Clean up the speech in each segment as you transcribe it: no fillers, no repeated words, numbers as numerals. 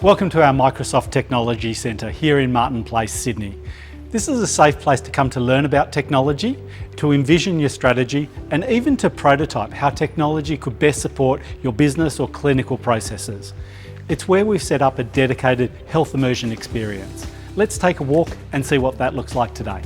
Welcome to our Microsoft Technology Centre here in Martin Place, Sydney. This is a safe place to come to learn about technology, to envision your strategy, and even to prototype how technology could best support your business or clinical processes. It's where we've set up a dedicated health immersion experience. Let's take a walk and see what that looks like today.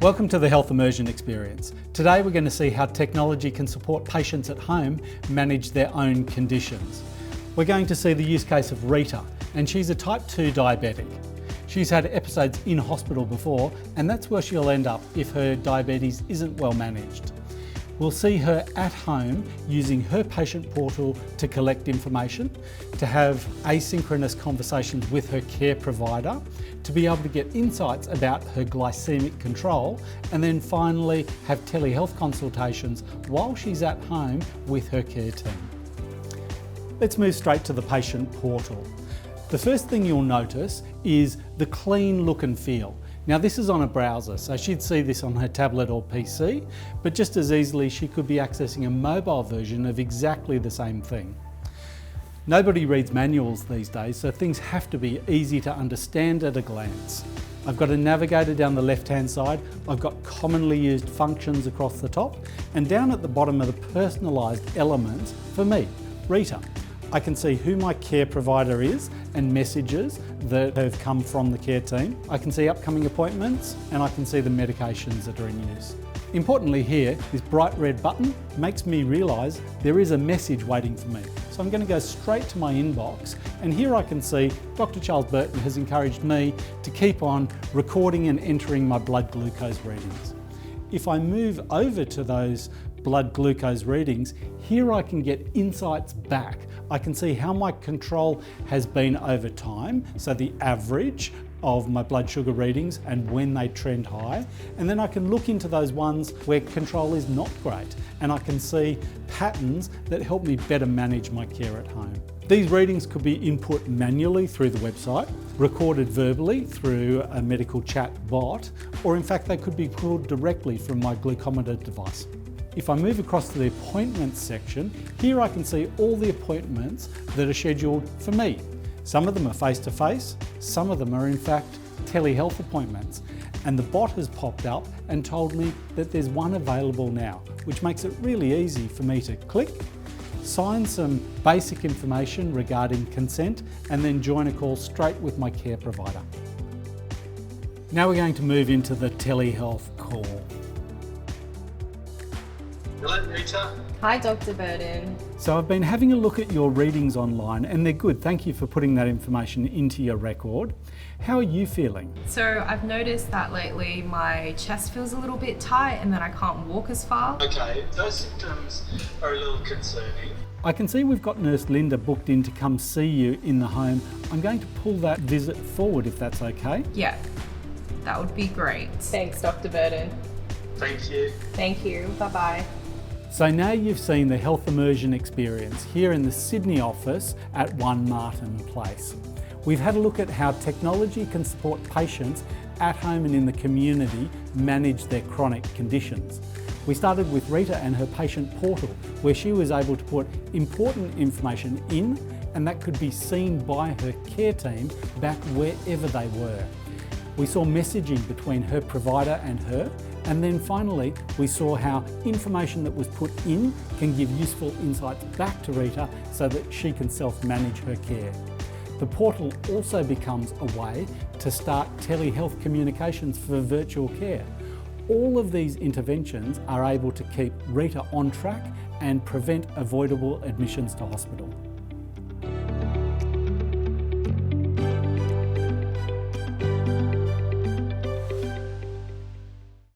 Welcome to the Health Immersion experience. Today we're going to see how technology can support patients at home manage their own conditions. We're going to see the use case of Rita, and she's a type 2 diabetic. She's had episodes in hospital before, and that's where she'll end up if her diabetes isn't well managed. We'll see her at home using her patient portal to collect information, to have asynchronous conversations with her care provider, to be able to get insights about her glycemic control, and then finally have telehealth consultations while she's at home with her care team. Let's move straight to the patient portal. The first thing you'll notice is the clean look and feel. Now this is on a browser, so she'd see this on her tablet or PC, but just as easily she could be accessing a mobile version of exactly the same thing. Nobody reads manuals these days, so things have to be easy to understand at a glance. I've got a navigator down the left-hand side, I've got commonly used functions across the top, and down at the bottom are the personalised elements for me, Rita. I can see who my care provider is and messages that have come from the care team. I can see upcoming appointments and I can see the medications that are in use. Importantly here, this bright red button makes me realise there is a message waiting for me. So I'm going to go straight to my inbox, and here I can see Dr. Charles Burton has encouraged me to keep on recording and entering my blood glucose readings. If I move over to those blood glucose readings, here I can get insights back. I can see how my control has been over time, so the average of my blood sugar readings and when they trend high, and then I can look into those ones where control is not great, and I can see patterns that help me better manage my care at home. These readings could be input manually through the website, recorded verbally through a medical chat bot, or in fact they could be pulled directly from my glucometer device. If I move across to the appointments section, here I can see all the appointments that are scheduled for me. Some of them are face-to-face, some of them are in fact telehealth appointments, and the bot has popped up and told me that there's one available now, which makes it really easy for me to click, sign some basic information regarding consent, and then join a call straight with my care provider. Now we're going to move into the telehealth call. Hello, Rita. Hi, Dr. Burton. So I've been having a look at your readings online and they're good. Thank you for putting that information into your record. How are you feeling? So I've noticed that lately my chest feels a little bit tight and that I can't walk as far. Okay, those symptoms are a little concerning. I can see we've got Nurse Linda booked in to come see you in the home. I'm going to pull that visit forward if that's okay. Yeah, that would be great. Thanks, Dr. Burton. Thank you. Thank you. Bye-bye. So now you've seen the Health Immersion experience here in the Sydney office at 1 Martin Place. We've had a look at how technology can support patients at home and in the community manage their chronic conditions. We started with Rita and her patient portal, where she was able to put important information in, and that could be seen by her care team back wherever they were. We saw messaging between her provider and her, and then finally we saw how information that was put in can give useful insights back to Rita so that she can self-manage her care. The portal also becomes a way to start telehealth communications for virtual care. All of these interventions are able to keep Rita on track and prevent avoidable admissions to hospital.